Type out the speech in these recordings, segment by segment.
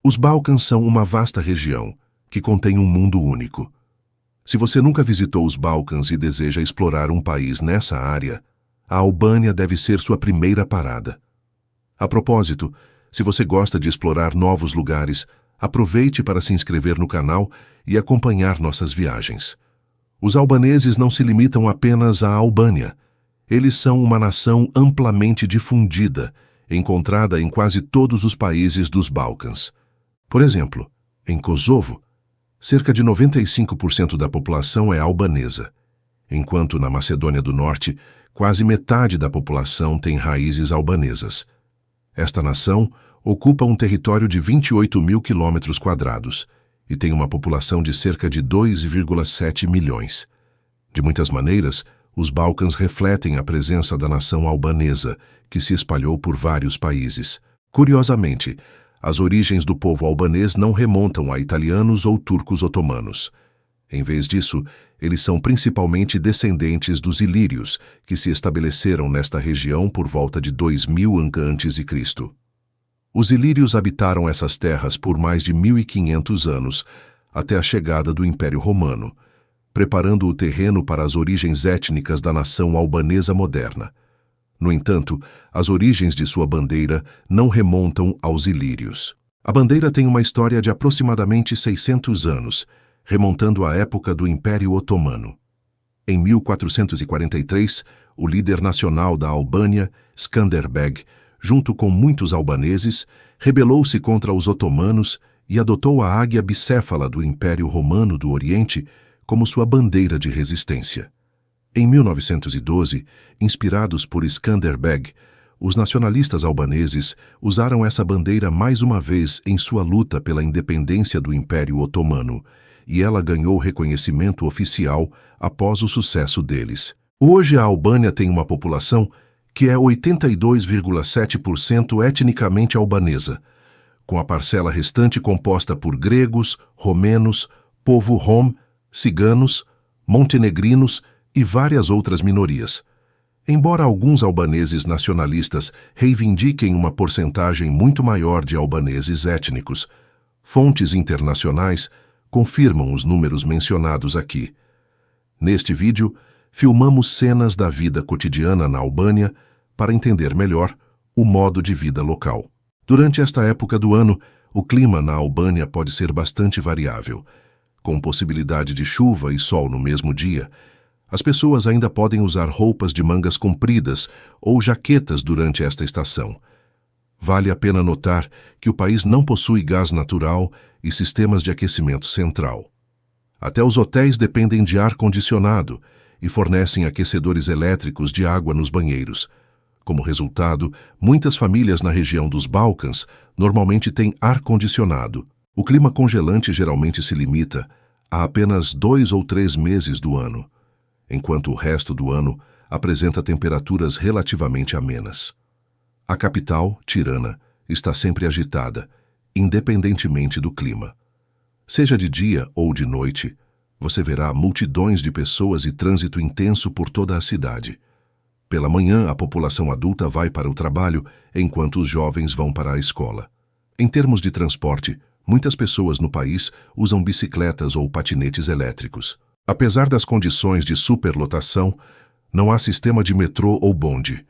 Os Balcãs são uma vasta região que contém um mundo único. Se você nunca visitou os Balcãs e deseja explorar um país nessa área, a Albânia deve ser sua primeira parada. A propósito, se você gosta de explorar novos lugares, aproveite para se inscrever no canal e acompanhar nossas viagens. Os albaneses não se limitam apenas à Albânia. Eles são uma nação amplamente difundida, encontrada em quase todos os países dos Balcãs. Por exemplo, em Kosovo, cerca de 95% da população é albanesa, enquanto na Macedônia do Norte, quase metade da população tem raízes albanesas. Esta nação ocupa um território de 28 mil quilômetros quadrados e tem uma população de cerca de 2,7 milhões. De muitas maneiras, os Balcãs refletem a presença da nação albanesa, que se espalhou por vários países. Curiosamente, as origens do povo albanês não remontam a italianos ou turcos otomanos. Em vez disso, eles são principalmente descendentes dos ilírios, que se estabeleceram nesta região por volta de 2000 a.C. Os ilírios habitaram essas terras por mais de 1500 anos, até a chegada do Império Romano, preparando o terreno para as origens étnicas da nação albanesa moderna. No entanto, as origens de sua bandeira não remontam aos ilírios. A bandeira tem uma história de aproximadamente 600 anos, remontando à época do Império Otomano. Em 1443, o líder nacional da Albânia, Skanderbeg, junto com muitos albaneses, rebelou-se contra os otomanos e adotou a águia bicéfala do Império Romano do Oriente como sua bandeira de resistência. Em 1912, inspirados por Skanderbeg, os nacionalistas albaneses usaram essa bandeira mais uma vez em sua luta pela independência do Império Otomano, e ela ganhou reconhecimento oficial após o sucesso deles. Hoje a Albânia tem uma população que é 82,7% etnicamente albanesa, com a parcela restante composta por gregos, romenos, povo rom, ciganos, montenegrinos e várias outras minorias. Embora alguns albaneses nacionalistas reivindiquem uma porcentagem muito maior de albaneses étnicos, fontes internacionais confirmam os números mencionados aqui. Neste vídeo, filmamos cenas da vida cotidiana na Albânia para entender melhor o modo de vida local. Durante esta época do ano, o clima na Albânia pode ser bastante variável. Com possibilidade de chuva e sol no mesmo dia, as pessoas ainda podem usar roupas de mangas compridas ou jaquetas durante esta estação. Vale a pena notar que o país não possui gás natural e sistemas de aquecimento central. Até os hotéis dependem de ar-condicionado e fornecem aquecedores elétricos de água nos banheiros. Como resultado, muitas famílias na região dos Balcãs normalmente têm ar-condicionado. O clima congelante geralmente se limita a apenas 2 ou 3 meses do ano, enquanto o resto do ano apresenta temperaturas relativamente amenas. A capital, Tirana, está sempre agitada, independentemente do clima. Seja de dia ou de noite, você verá multidões de pessoas e trânsito intenso por toda a cidade. Pela manhã, a população adulta vai para o trabalho, enquanto os jovens vão para a escola. Em termos de transporte, muitas pessoas no país usam bicicletas ou patinetes elétricos. Apesar das condições de superlotação, não há sistema de metrô ou bonde.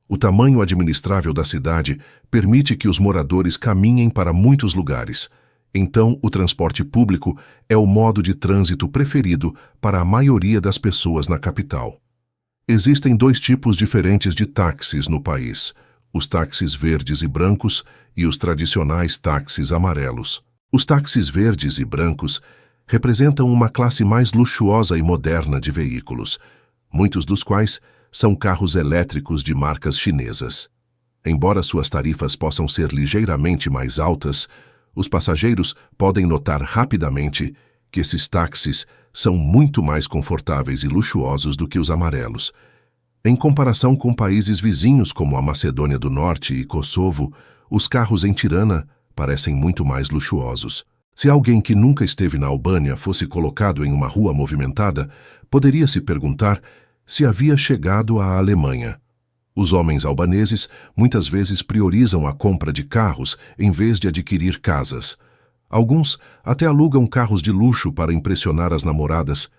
O tamanho administrável da cidade permite que os moradores caminhem para muitos lugares. Então, o transporte público é o modo de trânsito preferido para a maioria das pessoas na capital. Existem 2 tipos diferentes de táxis no país: os táxis verdes e brancos e os tradicionais táxis amarelos. Os táxis verdes e brancos representam uma classe mais luxuosa e moderna de veículos, muitos dos quais são carros elétricos de marcas chinesas. Embora suas tarifas possam ser ligeiramente mais altas, os passageiros podem notar rapidamente que esses táxis são muito mais confortáveis e luxuosos do que os amarelos. Em comparação com países vizinhos como a Macedônia do Norte e Kosovo, os carros em Tirana parecem muito mais luxuosos. Se alguém que nunca esteve na Albânia fosse colocado em uma rua movimentada, poderia se perguntar se havia chegado à Alemanha. Os homens albaneses muitas vezes priorizam a compra de carros em vez de adquirir casas. Alguns até alugam carros de luxo para impressionar as namoradas,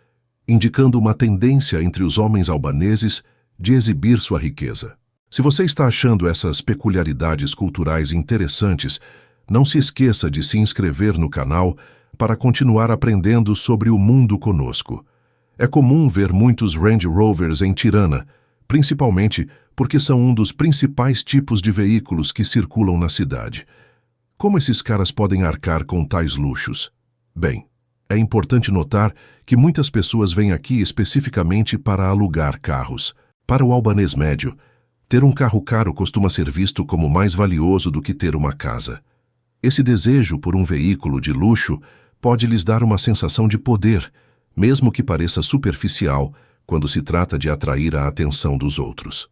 indicando uma tendência entre os homens albaneses de exibir sua riqueza. Se você está achando essas peculiaridades culturais interessantes, não se esqueça de se inscrever no canal para continuar aprendendo sobre o mundo conosco. É comum ver muitos Range Rovers em Tirana, principalmente porque são um dos principais tipos de veículos que circulam na cidade. Como esses caras podem arcar com tais luxos? Bem, é importante notar que muitas pessoas vêm aqui especificamente para alugar carros. Para o albanês médio, ter um carro caro costuma ser visto como mais valioso do que ter uma casa. Esse desejo por um veículo de luxo pode lhes dar uma sensação de poder, mesmo que pareça superficial quando se trata de atrair a atenção dos outros.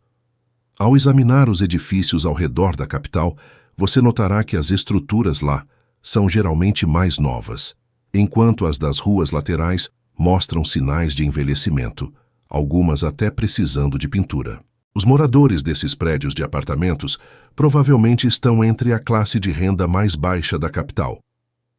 Ao examinar os edifícios ao redor da capital, você notará que as estruturas lá são geralmente mais novas, enquanto as das ruas laterais mostram sinais de envelhecimento, algumas até precisando de pintura. Os moradores desses prédios de apartamentos provavelmente estão entre a classe de renda mais baixa da capital.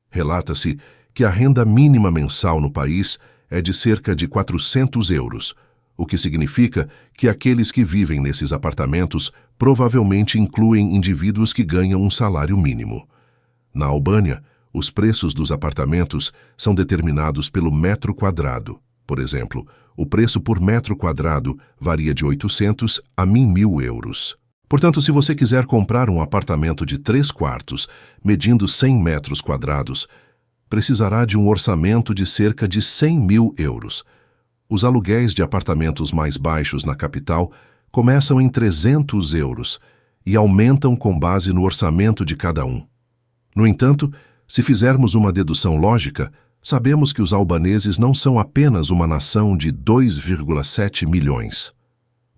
Relata-se que a renda mínima mensal no país é de cerca de 400 euros, o que significa que aqueles que vivem nesses apartamentos provavelmente incluem indivíduos que ganham um salário mínimo. Na Albânia, os preços dos apartamentos são determinados pelo metro quadrado. Por exemplo, o preço por metro quadrado varia de 800 a 1.000 euros. Portanto, se você quiser comprar um apartamento de 3 quartos, medindo 100 metros quadrados, precisará de um orçamento de cerca de 100.000 euros. Os aluguéis de apartamentos mais baixos na capital começam em 300 euros e aumentam com base no orçamento de cada um. No entanto, se fizermos uma dedução lógica, sabemos que os albaneses não são apenas uma nação de 2,7 milhões.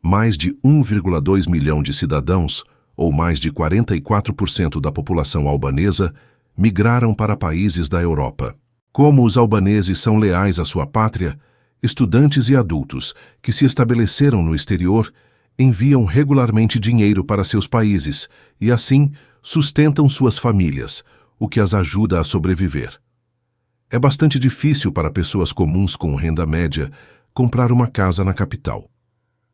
Mais de 1,2 milhão de cidadãos, ou mais de 44% da população albanesa, migraram para países da Europa. Como os albaneses são leais à sua pátria, estudantes e adultos que se estabeleceram no exterior enviam regularmente dinheiro para seus países e, assim, sustentam suas famílias, o que as ajuda a sobreviver. É bastante difícil para pessoas comuns com renda média comprar uma casa na capital.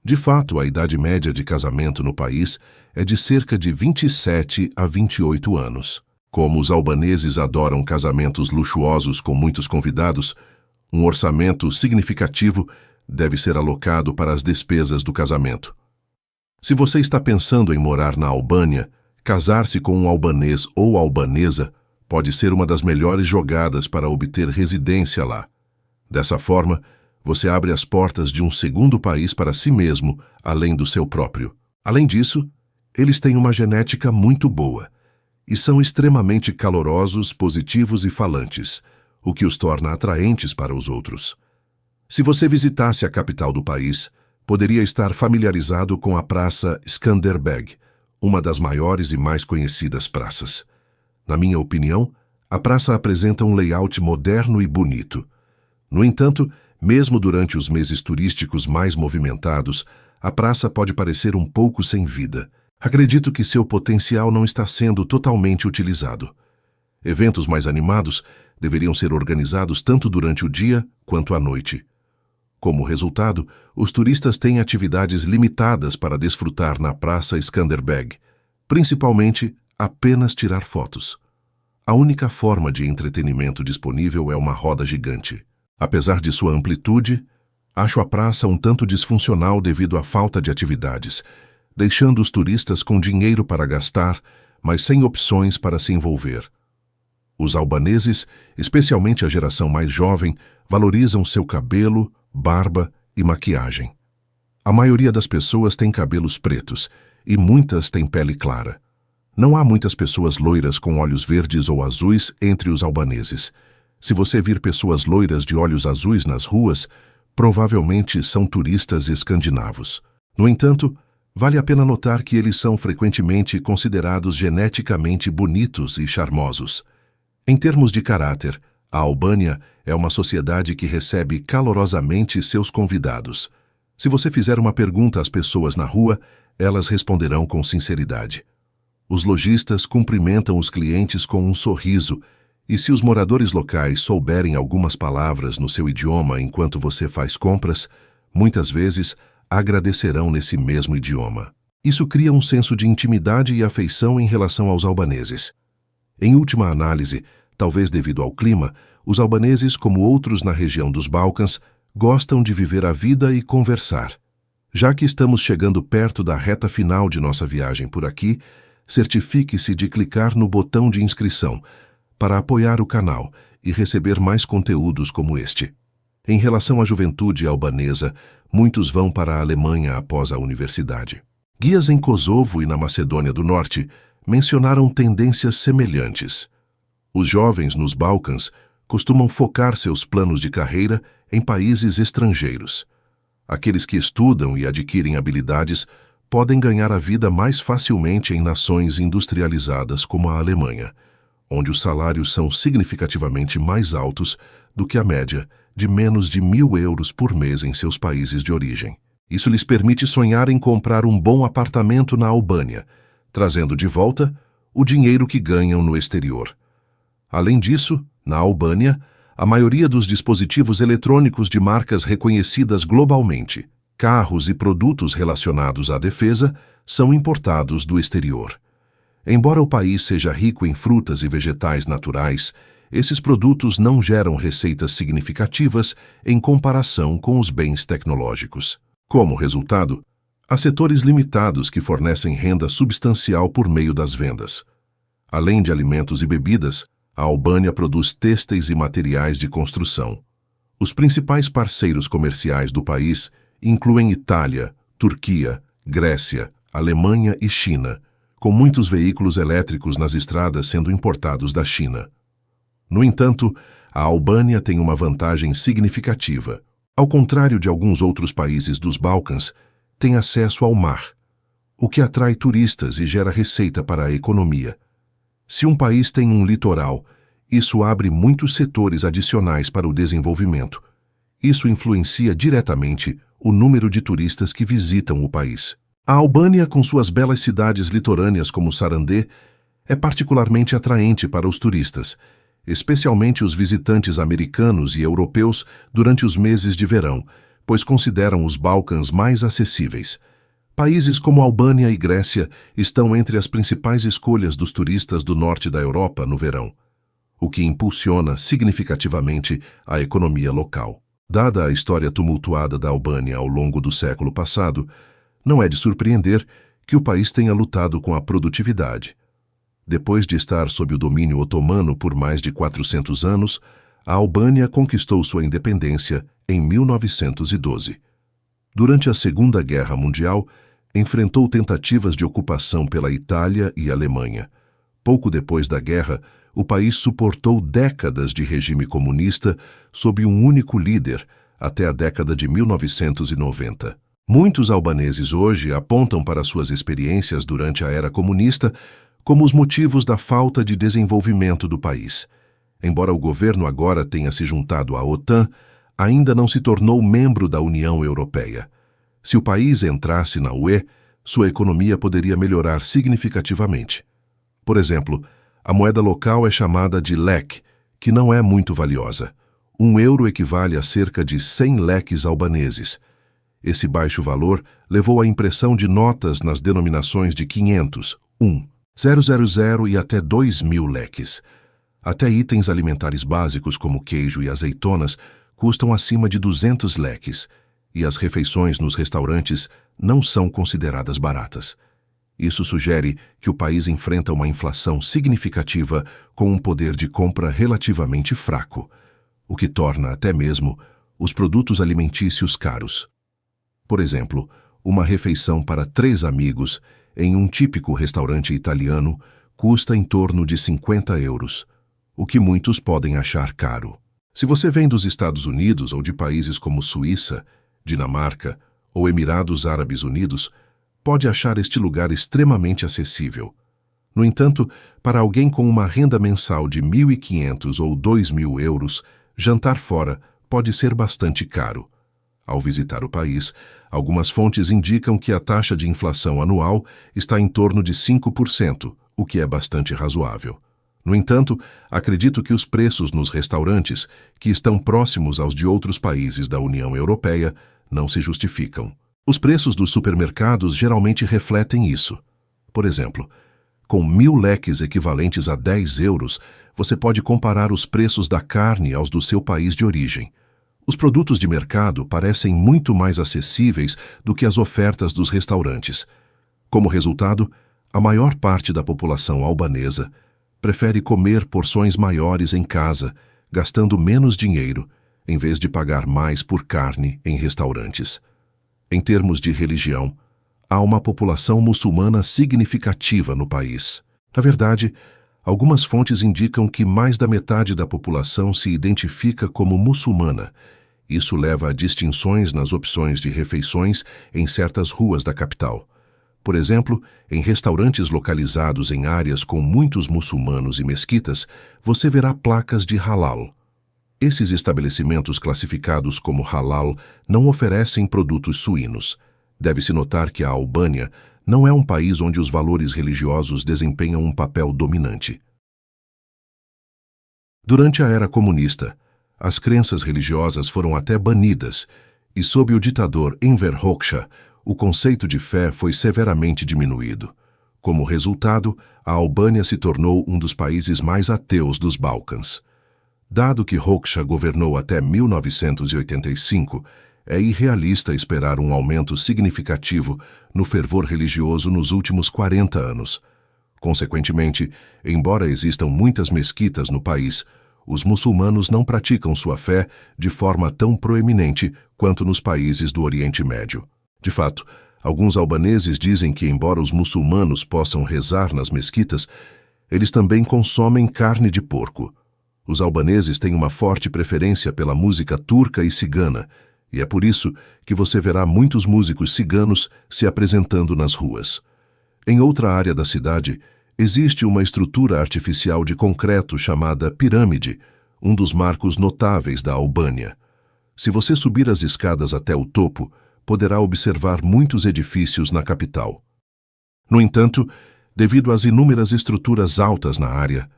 De fato, a idade média de casamento no país é de cerca de 27 a 28 anos. Como os albaneses adoram casamentos luxuosos com muitos convidados, um orçamento significativo deve ser alocado para as despesas do casamento. Se você está pensando em morar na Albânia, casar-se com um albanês ou albanesa pode ser uma das melhores jogadas para obter residência lá. Dessa forma, você abre as portas de um segundo país para si mesmo, além do seu próprio. Além disso, eles têm uma genética muito boa e são extremamente calorosos, positivos e falantes, o que os torna atraentes para os outros. Se você visitasse a capital do país, poderia estar familiarizado com a Praça Skanderbeg, uma das maiores e mais conhecidas praças. Na minha opinião, a praça apresenta um layout moderno e bonito. No entanto, mesmo durante os meses turísticos mais movimentados, a praça pode parecer um pouco sem vida. Acredito que seu potencial não está sendo totalmente utilizado. Eventos mais animados deveriam ser organizados tanto durante o dia quanto à noite. Como resultado, os turistas têm atividades limitadas para desfrutar na Praça Skanderbeg, principalmente apenas tirar fotos. A única forma de entretenimento disponível é uma roda gigante. Apesar de sua amplitude, acho a praça um tanto disfuncional devido à falta de atividades, deixando os turistas com dinheiro para gastar, mas sem opções para se envolver. Os albaneses, especialmente a geração mais jovem, valorizam seu cabelo, barba e maquiagem. A maioria das pessoas tem cabelos pretos e muitas têm pele clara. Não há muitas pessoas loiras com olhos verdes ou azuis entre os albaneses. Se você vir pessoas loiras de olhos azuis nas ruas, provavelmente são turistas escandinavos. No entanto, vale a pena notar que eles são frequentemente considerados geneticamente bonitos e charmosos. Em termos de caráter, a Albânia é uma sociedade que recebe calorosamente seus convidados. Se você fizer uma pergunta às pessoas na rua, elas responderão com sinceridade. Os lojistas cumprimentam os clientes com um sorriso, e se os moradores locais souberem algumas palavras no seu idioma enquanto você faz compras, muitas vezes agradecerão nesse mesmo idioma. Isso cria um senso de intimidade e afeição em relação aos albaneses. Em última análise, talvez devido ao clima, os albaneses, como outros na região dos Balcãs, gostam de viver a vida e conversar. Já que estamos chegando perto da reta final de nossa viagem por aqui, certifique-se de clicar no botão de inscrição para apoiar o canal e receber mais conteúdos como este. Em relação à juventude albanesa, muitos vão para a Alemanha após a universidade. Guias em Kosovo e na Macedônia do Norte mencionaram tendências semelhantes. Os jovens nos Balcãs costumam focar seus planos de carreira em países estrangeiros. Aqueles que estudam e adquirem habilidades podem ganhar a vida mais facilmente em nações industrializadas como a Alemanha, onde os salários são significativamente mais altos do que a média de menos de 1.000 euros por mês em seus países de origem. Isso lhes permite sonhar em comprar um bom apartamento na Albânia, trazendo de volta o dinheiro que ganham no exterior. Além disso, na Albânia, a maioria dos dispositivos eletrônicos de marcas reconhecidas globalmente, carros e produtos relacionados à defesa, são importados do exterior. Embora o país seja rico em frutas e vegetais naturais, esses produtos não geram receitas significativas em comparação com os bens tecnológicos. Como resultado, há setores limitados que fornecem renda substancial por meio das vendas. Além de alimentos e bebidas, a Albânia produz têxteis e materiais de construção. Os principais parceiros comerciais do país incluem Itália, Turquia, Grécia, Alemanha e China, com muitos veículos elétricos nas estradas sendo importados da China. No entanto, a Albânia tem uma vantagem significativa. Ao contrário de alguns outros países dos Balcãs, tem acesso ao mar, o que atrai turistas e gera receita para a economia. Se um país tem um litoral, isso abre muitos setores adicionais para o desenvolvimento. Isso influencia diretamente o número de turistas que visitam o país. A Albânia, com suas belas cidades litorâneas como Sarandê, é particularmente atraente para os turistas, especialmente os visitantes americanos e europeus durante os meses de verão, pois consideram os Balcãs mais acessíveis. Países como Albânia e Grécia estão entre as principais escolhas dos turistas do norte da Europa no verão, o que impulsiona significativamente a economia local. Dada a história tumultuada da Albânia ao longo do século passado, não é de surpreender que o país tenha lutado com a produtividade. Depois de estar sob o domínio otomano por mais de 400 anos, a Albânia conquistou sua independência em 1912. Durante a Segunda Guerra Mundial, enfrentou tentativas de ocupação pela Itália e Alemanha. Pouco depois da guerra, o país suportou décadas de regime comunista sob um único líder, até a década de 1990. Muitos albaneses hoje apontam para suas experiências durante a era comunista como os motivos da falta de desenvolvimento do país. Embora o governo agora tenha se juntado à OTAN, ainda não se tornou membro da União Europeia. Se o país entrasse na UE, sua economia poderia melhorar significativamente. Por exemplo, a moeda local é chamada de lek, que não é muito valiosa. 1 euro equivale a cerca de 100 leques albaneses. Esse baixo valor levou à impressão de notas nas denominações de 500, 1, 000 e até 2.000 leques. Até itens alimentares básicos como queijo e azeitonas custam acima de 200 leques, e as refeições nos restaurantes não são consideradas baratas. Isso sugere que o país enfrenta uma inflação significativa com um poder de compra relativamente fraco, o que torna até mesmo os produtos alimentícios caros. Por exemplo, uma refeição para 3 amigos em um típico restaurante italiano custa em torno de 50 euros, o que muitos podem achar caro. Se você vem dos Estados Unidos ou de países como Suíça, Dinamarca ou Emirados Árabes Unidos, pode achar este lugar extremamente acessível. No entanto, para alguém com uma renda mensal de 1.500 ou 2.000 euros, jantar fora pode ser bastante caro. Ao visitar o país, algumas fontes indicam que a taxa de inflação anual está em torno de 5%, o que é bastante razoável. No entanto, acredito que os preços nos restaurantes, que estão próximos aos de outros países da União Europeia, não se justificam. Os preços dos supermercados geralmente refletem isso. Por exemplo, com 1.000 leques equivalentes a 10 euros, você pode comparar os preços da carne aos do seu país de origem. Os produtos de mercado parecem muito mais acessíveis do que as ofertas dos restaurantes. Como resultado, a maior parte da população albanesa prefere comer porções maiores em casa, gastando menos dinheiro, em vez de pagar mais por carne em restaurantes. Em termos de religião, há uma população muçulmana significativa no país. Na verdade, algumas fontes indicam que mais da metade da população se identifica como muçulmana. Isso leva a distinções nas opções de refeições em certas ruas da capital. Por exemplo, em restaurantes localizados em áreas com muitos muçulmanos e mesquitas, você verá placas de halal. Esses estabelecimentos classificados como halal não oferecem produtos suínos. Deve-se notar que a Albânia não é um país onde os valores religiosos desempenham um papel dominante. Durante a era comunista, as crenças religiosas foram até banidas, e sob o ditador Enver Hoxha, o conceito de fé foi severamente diminuído. Como resultado, a Albânia se tornou um dos países mais ateus dos Balcãs. Dado que Hoxha governou até 1985, é irrealista esperar um aumento significativo no fervor religioso nos últimos 40 anos. Consequentemente, embora existam muitas mesquitas no país, os muçulmanos não praticam sua fé de forma tão proeminente quanto nos países do Oriente Médio. De fato, alguns albaneses dizem que, embora os muçulmanos possam rezar nas mesquitas, eles também consomem carne de porco. Os albaneses têm uma forte preferência pela música turca e cigana, e é por isso que você verá muitos músicos ciganos se apresentando nas ruas. Em outra área da cidade, existe uma estrutura artificial de concreto chamada pirâmide, um dos marcos notáveis da Albânia. Se você subir as escadas até o topo, poderá observar muitos edifícios na capital. No entanto, devido às inúmeras estruturas altas na área,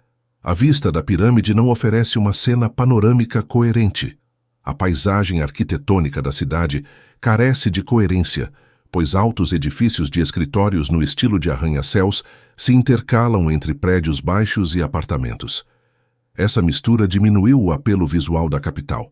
a vista da pirâmide não oferece uma cena panorâmica coerente. A paisagem arquitetônica da cidade carece de coerência, pois altos edifícios de escritórios no estilo de arranha-céus se intercalam entre prédios baixos e apartamentos. Essa mistura diminuiu o apelo visual da capital.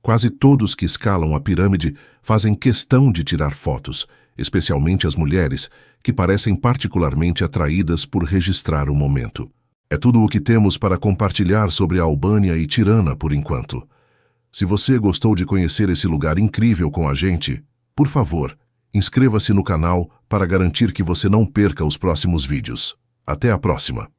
Quase todos que escalam a pirâmide fazem questão de tirar fotos, especialmente as mulheres, que parecem particularmente atraídas por registrar o momento. É tudo o que temos para compartilhar sobre a Albânia e Tirana por enquanto. Se você gostou de conhecer esse lugar incrível com a gente, por favor, inscreva-se no canal para garantir que você não perca os próximos vídeos. Até a próxima!